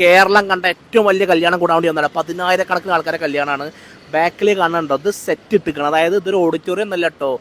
കേരളം കണ്ട ഏറ്റവും വലിയ കല്യാണം കൂടാൻ വേണ്ടി വന്നതാണ്. 10,000-കണക്കിന് ആൾക്കാരെ കല്യാണമാണ്. ബാക്കിൽ കാണുന്നുണ്ടോ, ഇത് സെറ്റ് ഇട്ടിക്കണം. അതായത് ഇതൊരു ഓഡിറ്റോറിയം എന്നല്ല കേട്ടോ,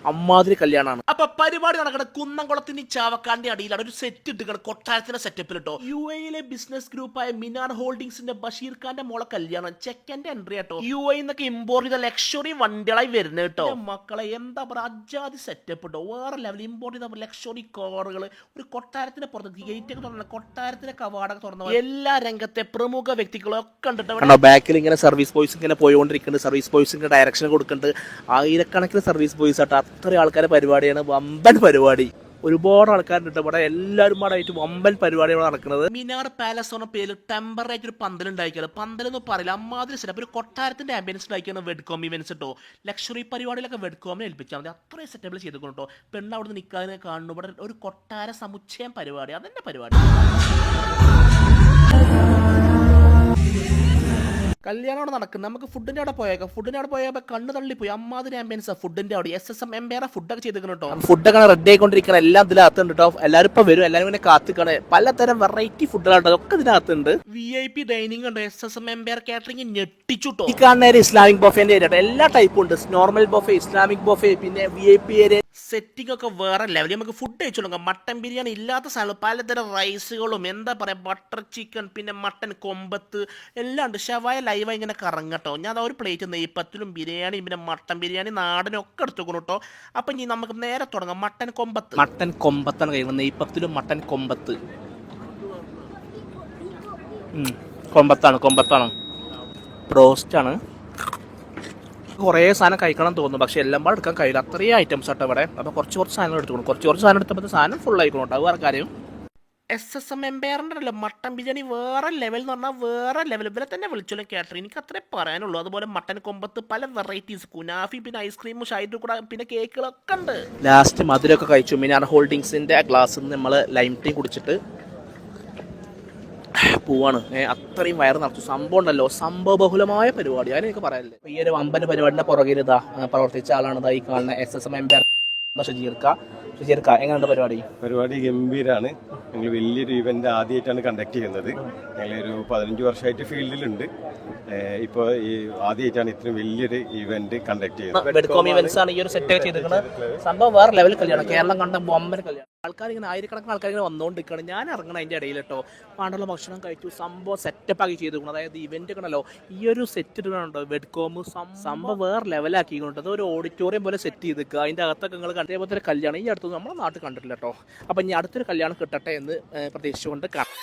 അമ്മാതിരി കല്യാണമാണ്. അപ്പൊ പരിപാടി നടക്കുന്നത് കുന്നംകുളത്തിന് ചാവക്കാടിന്റെ അടിയിലാണ്. ഒരു സെറ്റ് ഇട്ടിക്കണം, കൊട്ടാരത്തിന്റെ സെറ്റപ്പിൽ കേട്ടോ. UAE ബിസിനസ് ഗ്രൂപ്പായ മിനാർ ഹോൾഡിംഗ്സിന്റെ ബഷീർ ഖാന്റെ മോളെ കല്യാണം, ചെക്കന്റെ എൻട്രി കേട്ടോ. UAE എന്നൊക്കെ ഇമ്പോർട്ട് ചെയ്ത ലക്ഷറി വണ്ടികളായി വരുന്നത് കേട്ടോ. മക്കളെ എന്താ പറയുക, അജാതി സെറ്റപ്പ് കേട്ടോ, വേറെ ലെവൽ ഇമ്പോർട്ട് ചെയ്ത ലക്ഷറി കാറുകൾ. ഒരു കൊട്ടാരത്തിന്റെ പുറത്ത് ഗേറ്റ് ഒക്കെ തുറന്ന, കൊട്ടാരത്തിന്റെ കവാടൊക്കെ തുറന്ന, എല്ലാ രംഗത്തെ പ്രമുഖ വ്യക്തികളും ഒക്കെ കണ്ടിട്ട് ബാക്കിൽ ഇങ്ങനെ സർവീസ് ബോയ്സ് ഇങ്ങനെ പോയിക്കൊണ്ടിരിക്കുന്നുണ്ട്. സർവീസ് ബോയ്സിന്റെ ഡയറക്ഷൻ കൊടുക്കുന്നുണ്ട്. ആയിരക്കണക്കിന് സർവീസ് ബോയ്സ് ആട്ടോ. അത്രയും ആൾക്കാരുടെ പരിപാടിയാണ്, വമ്പൻ പരിപാടി. ഒരുപാട് ആൾക്കാരുണ്ട് ഇവിടെ, എല്ലാവരും ആയിട്ട് വമ്പൻ പരിപാടിയാണ് നടക്കുന്നത്. മിനാർ പാലസ് എന്ന പേരിൽ ടെമ്പററി ആയിട്ട് ഒരു പന്തലുണ്ടാക്കിയാണ്. പന്തലെന്ന് പറയില്ല, അമ്മാതിരി സെറ്റപ്പ്. ഒരു കൊട്ടാരത്തിന്റെ ആംബിയൻസ് ഉണ്ടാക്കിയാണ് വെഡ്കോം ഇവന്റ്സ് കേട്ടോ. ലക്ഷറി പരിപാടികളൊക്കെ വെഡ്കോമിനെ ഏൽപ്പിച്ചാൽ മതി, അത്രയും സെറ്റപ്പിൽ ചെയ്തുകൊണ്ട് കേട്ടോ. പെണ്ണ് അവിടെ നിന്ന് നിൽക്കാതെ കാണുന്നു. ഇവിടെ ഒരു കൊട്ടാര സമുച്ചയം പരിപാടി, അതെന്നെ പരിപാടി. കല്യാണം നടക്കുന്നത്. നമുക്ക് ഫുഡിന്റെ അവിടെ പോയേക്കാം. ഫുഡിന്റെ അവിടെ പോയപ്പോൾ കണ്ണ് തള്ളിപ്പോയി, അമ്മാതിരി ആംബിയൻസ് ഫുഡിന്റെ അവിടെ. SSM എംപയർ ഫുഡൊക്കെ ചെയ്തിരിക്കണം കേട്ടോ. ഫുഡൊക്കെ റെഡി ആയിക്കൊണ്ടിരിക്കണം, എല്ലാം ഇതിനകത്തുണ്ട് കേട്ടോ. എല്ലാവരും ഇപ്പൊ വരും, എല്ലാവരും ഇങ്ങനെ കാത്തിക്കണേ. പലതരം വെറൈറ്റി ഫുഡുകളുണ്ട്, ഒക്കെ ഇതിനകത്തുണ്ട്. VIP ഡൈനിങ് ഉണ്ട്. SSM എംപയർ കാറ്ററിംഗ് ഞെട്ടിച്ചുട്ടോ. ഈ കാണുന്ന ഇസ്ലാമിക് ബൊഫേന്റെ ഏരിയ, എല്ലാ ടൈപ്പും ഉണ്ട്. നോർമൽ ബൊഫേ, ഇസ്ലാമിക് ബൊഫേ, പിന്നെ VIP ഏരിയ. സെറ്റിംഗ് ഒക്കെ വേറെ ലെവൽ. നമുക്ക് ഫുഡ് കഴിച്ചു തുടങ്ങാം. മട്ടൻ ബിരിയാണി ഇല്ലാത്ത സാധനം, പലതരം റൈസുകളും, എന്താ പറയാ, ബട്ടർ ചിക്കൻ, പിന്നെ മട്ടൻ കൊമ്പത്ത് എല്ലാം ഉണ്ട്. ഷവായ ലൈവായി ഇങ്ങനെ കറങ്ങട്ടോ. ഞാൻ ഒരു പ്ലേറ്റ് നെയ്പ്പത്തിലും ബിരിയാണി, പിന്നെ മട്ടൻ ബിരിയാണി നാടനും ഒക്കെ എടുത്തുക്കണം കേട്ടോ. അപ്പൊ ഇനി നമുക്ക് നേരെ തുടങ്ങാം. മട്ടൻ കൊമ്പത്ത്. മട്ടൻ കൊമ്പത്താണ് കഴിയുന്നത്, നെയ്പ്പത്തിലും മട്ടൻ കൊമ്പത്ത്. കൊമ്പത്താണ് ബ്രോസ്റ്റാണ്. കുറേ സാധനം കഴിക്കണം തോന്നുന്നു, പക്ഷെ എല്ലാം പാടെ എടുക്കാൻ കഴിയില്ല, അത്രയും ഐറ്റംസ് ആട്ടോ ഇവിടെ. അപ്പോൾ കുറച്ച് സാധനങ്ങൾ എടുത്തുക്കണം. കുറച്ച് സാധനം എടുത്തപ്പോൾ സാധനം ഫുൾ ആയിക്കോട്ടെ, അത് വേറെ കാര്യം. SSM എംപയറിൻ്റെ മട്ടൻ ബിരിയാണി വേറെ ലെവൽ എന്ന് പറഞ്ഞാൽ വേറെ ലെവൽ. ഇവരെ തന്നെ വിളിച്ചോളൂ കാറ്ററിംഗ്, എനിക്ക് അത്രേ പറയാനുള്ളൂ. അതുപോലെ മട്ടൻ കൊമ്പത്ത് പല വെറൈറ്റീസ്, കുനാഫി, പിന്നെ ഐസ്ക്രീം, ഷൈഡ് കൂടെ, പിന്നെ കേക്കുകളൊക്കെ ഉണ്ട്. ലാസ്റ്റ് മധുരമൊക്കെ കഴിച്ചു. മിനാർ ഹോൾഡിംഗ്സിൻ്റെ ഗ്ലാസ്സിൽ നിന്ന് നമ്മൾ ലൈം ടീ കുടിച്ചിട്ട് പോവാണ്. അത്രയും വയറ് നിറച്ചു. സംഭവം ഉണ്ടല്ലോ, സംഭവബഹുലമായ പരിപാടി, അതിനെനിക്ക് പറയാനില്ല. ഈ ഒരു വമ്പൻ പരിപാടിന്റെ പുറകിൽ ഇതാ പ്രവർത്തിച്ച ആളാണ് ഈ കാണുന്ന SSM എംപയർ ഷജീർക്ക. എങ്ങനെയുണ്ട് പരിപാടി? ഗംഭീരാണ്. ഞങ്ങൾ വലിയൊരു ഇവന്റ് ആദ്യമായിട്ടാണ് കണ്ടക്ട് ചെയ്യുന്നത്. ഞങ്ങളൊരു 15 വർഷമായിട്ട് ഫീൽഡിലുണ്ട്. ഇപ്പോൾ ഈ ആദ്യമായിട്ടാണ് ഇത്രയും വലിയൊരു ഇവന്റ് കണ്ടക്ട് ചെയ്യുന്നത്. വെഡ്കോം ഇവന്റ്സ് ആണ് ഈ ഒരു സെറ്റ് ചെയ്തിരിക്കുന്നത്. സംഭവം വേറെ ലെവൽ കല്യാണം, കേരളം കണ്ട ബൊമ്പൻ കല്യാണം. ആൾക്കാർ ഇങ്ങനെ ആയിരക്കണക്കിന് ആൾക്കാർ ഇങ്ങനെ വന്നുകൊണ്ടിരിക്കുകയാണ്. ഞാൻ ഇറങ്ങണം അതിൻ്റെ ഇടയിൽ കേട്ടോ. പാണ്ടുള്ള ഭക്ഷണം കഴിച്ചു, സംഭവം സെറ്റപ്പ് ആക്കി ചെയ്തിരിക്കണം. അതായത് ഇവന്റ് കണ്ടല്ലോ, ഈ ഒരു സെറ്റ് ഇടുന്നുണ്ടോ വെഡ്കോം, സംഭവം വേറെ ലെവലാക്കിക്കൊണ്ട് അത് ഒരു ഓഡിറ്റോറിയം പോലെ സെറ്റ് ചെയ്തിരിക്കുക. അതിൻ്റെ അകത്തൊക്കെ നിങ്ങൾ അതേപോലെ കല്യാണം ഈ അടുത്തൊന്നും നമ്മുടെ നാട്ടിൽ കണ്ടിട്ടില്ല കേട്ടോ. അപ്പം ഇനി അടുത്തൊരു കല്യാണം കിട്ടട്ടെ എന്ന് പ്രതീക്ഷിച്ചുകൊണ്ട് കാണാം.